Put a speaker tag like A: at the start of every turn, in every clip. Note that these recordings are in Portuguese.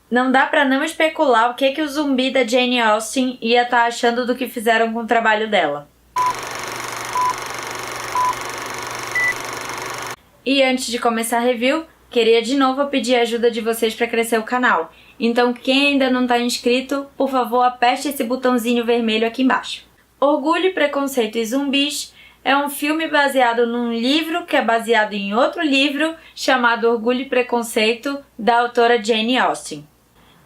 A: Não dá pra não especular o que o zumbi da Jane Austen ia estar achando do que fizeram com o trabalho dela. E antes de começar a review, queria de novo pedir a ajuda de vocês para crescer o canal. Então quem ainda não está inscrito, por favor aperte esse botãozinho vermelho aqui embaixo. Orgulho, Preconceito e Zumbis é um filme baseado num livro que é baseado em outro livro chamado Orgulho e Preconceito, da autora Jane Austen.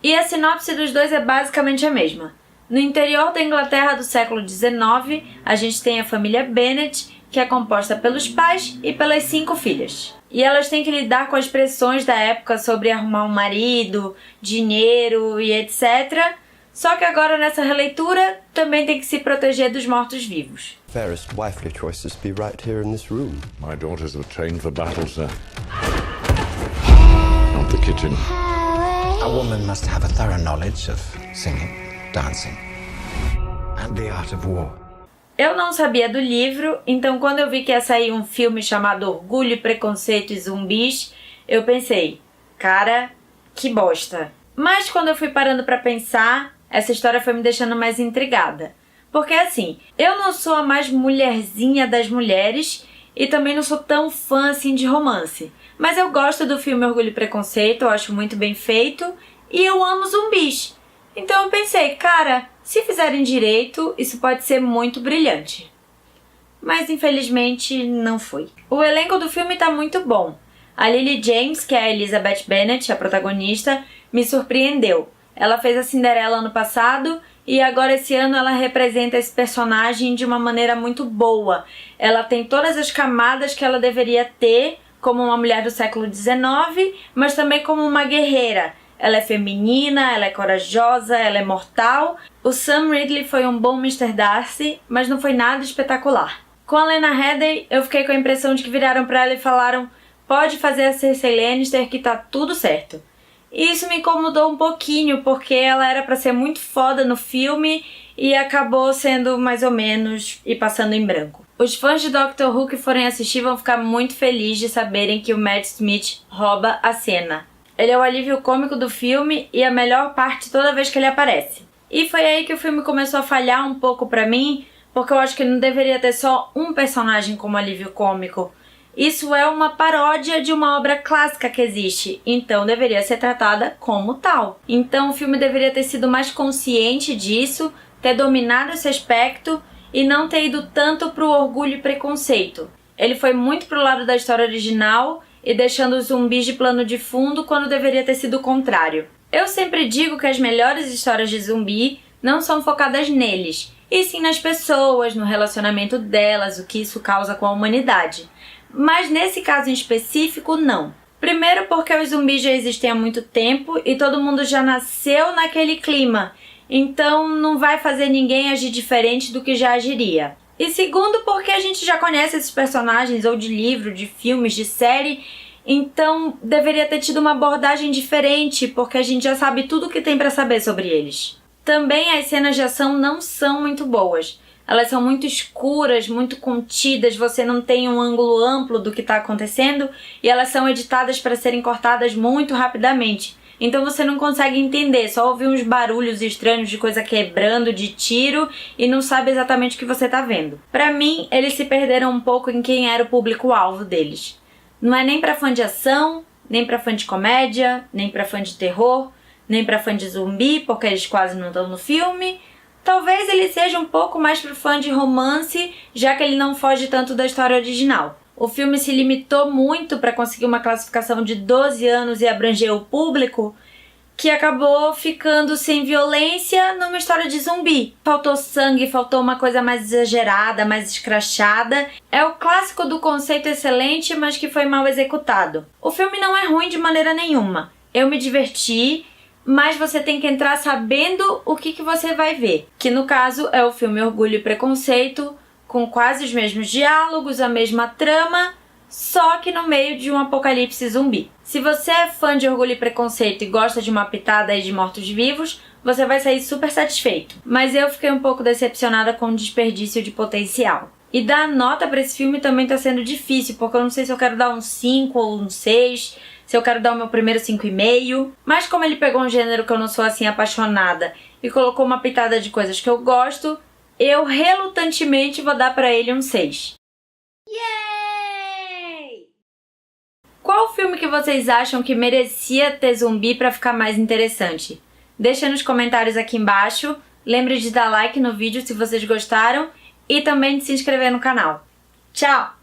A: E a sinopse dos dois é basicamente a mesma. No interior da Inglaterra do século XIX, a gente tem a família Bennet, que é composta pelos pais e pelas 5 filhas. E elas têm que lidar com as pressões da época sobre arrumar um marido, dinheiro e etc. Só que agora nessa releitura também tem que se proteger dos mortos-vivos.
B: Fairest wifely choices be right here in this room.
C: My daughters were trained for battle, sir. Not the kitchen.
D: A woman must have a thorough knowledge of singing, dancing, and the art of war.
A: Eu não sabia do livro, então quando eu vi que ia sair um filme chamado Orgulho, Preconceito e Zumbis, eu pensei, cara, que bosta. Mas quando eu fui parando pra pensar, essa história foi me deixando mais intrigada. Porque assim, eu não sou a mais mulherzinha das mulheres e também não sou tão fã assim de romance. Mas eu gosto do filme Orgulho e Preconceito, eu acho muito bem feito e eu amo zumbis. Então eu pensei, cara, se fizerem direito, isso pode ser muito brilhante. Mas infelizmente não foi. O elenco do filme tá muito bom. A Lily James, que é a Elizabeth Bennet, a protagonista, me surpreendeu. Ela fez a Cinderela ano passado e agora esse ano ela representa esse personagem de uma maneira muito boa. Ela tem todas as camadas que ela deveria ter como uma mulher do século XIX, mas também como uma guerreira. Ela é feminina, ela é corajosa, ela é mortal. O Sam Ridley foi um bom Mr. Darcy, mas não foi nada espetacular. Com a Lena Headey, eu fiquei com a impressão de que viraram pra ela e falaram: pode fazer a Cersei Lannister que tá tudo certo. E isso me incomodou um pouquinho, porque ela era pra ser muito foda no filme e acabou sendo mais ou menos e passando em branco. Os fãs de Doctor Who que forem assistir vão ficar muito felizes de saberem que o Matt Smith rouba a cena. Ele é o alívio cômico do filme e a melhor parte toda vez que ele aparece. E foi aí que o filme começou a falhar um pouco pra mim, porque eu acho que não deveria ter só um personagem como alívio cômico. Isso é uma paródia de uma obra clássica que existe, então deveria ser tratada como tal. Então o filme deveria ter sido mais consciente disso, ter dominado esse aspecto e não ter ido tanto pro orgulho e preconceito. Ele foi muito pro lado da história original e deixando os zumbis de plano de fundo quando deveria ter sido o contrário. Eu sempre digo que as melhores histórias de zumbi não são focadas neles, e sim nas pessoas, no relacionamento delas, o que isso causa com a humanidade. Mas nesse caso em específico, não. Primeiro porque os zumbis já existem há muito tempo e todo mundo já nasceu naquele clima, então não vai fazer ninguém agir diferente do que já agiria. E segundo porque a gente já conhece esses personagens ou de livro, de filmes, de série, então deveria ter tido uma abordagem diferente, porque a gente já sabe tudo o que tem pra saber sobre eles. Também as cenas de ação não são muito boas. Elas são muito escuras, muito contidas, você não tem um ângulo amplo do que está acontecendo e elas são editadas para serem cortadas muito rapidamente. Então você não consegue entender, só ouvir uns barulhos estranhos de coisa quebrando, de tiro e não sabe exatamente o que você tá vendo. Pra mim, eles se perderam um pouco em quem era o público-alvo deles. Não é nem pra fã de ação, nem pra fã de comédia, nem pra fã de terror, nem pra fã de zumbi, porque eles quase não estão no filme. Talvez ele seja um pouco mais pro fã de romance, já que ele não foge tanto da história original. O filme se limitou muito para conseguir uma classificação de 12 anos e abranger o público, que acabou ficando sem violência numa história de zumbi. Faltou sangue, faltou uma coisa mais exagerada, mais escrachada. É o clássico do conceito excelente, mas que foi mal executado. O filme não é ruim de maneira nenhuma. Eu me diverti, mas você tem que entrar sabendo o que você vai ver. Que no caso é o filme Orgulho e Preconceito, com quase os mesmos diálogos, a mesma trama, só que no meio de um apocalipse zumbi. Se você é fã de Orgulho e Preconceito e gosta de uma pitada aí de mortos-vivos, você vai sair super satisfeito. Mas eu fiquei um pouco decepcionada com o desperdício de potencial. E dar nota pra esse filme também tá sendo difícil, porque eu não sei se eu quero dar um 5 ou um 6. se eu quero dar o meu primeiro 5,5. Mas como ele pegou um gênero que eu não sou assim apaixonada e colocou uma pitada de coisas que eu gosto, eu relutantemente vou dar pra ele um 6. Yay! Qual filme que vocês acham que merecia ter zumbi pra ficar mais interessante? Deixa nos comentários aqui embaixo. Lembre de dar like no vídeo se vocês gostaram e também de se inscrever no canal. Tchau!